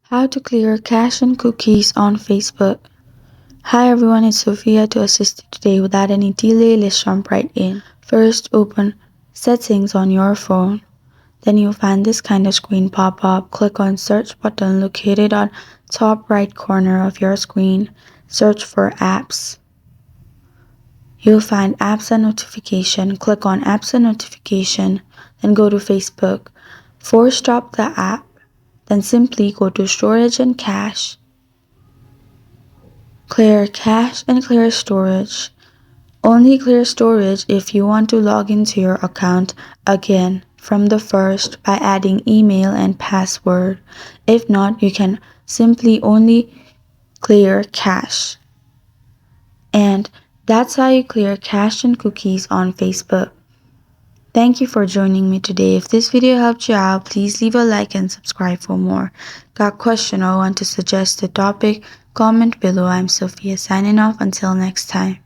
How to clear cache and cookies on Facebook. Hi everyone, it's Sophia to assist you today. Without any delay, let's jump right in. First, open Settings on your phone. Then you'll find this kind of screen pop up. Click on Search button located on top right corner of your screen. Search for Apps. You'll find Apps and Notification. Click on Apps and Notification. Then go to Facebook. Force stop the app. Then simply go to Storage and Cache. Clear cache and clear storage. Only clear storage if you want to log into your account again from the first by adding email and password. If not, you can simply only clear cache. And that's how you clear cache and cookies on Facebook. Thank you for joining me today. If this video helped you out, please leave a like and subscribe for more. Got a question or want to suggest a topic? Comment below. I'm Sophia signing off. Until next time.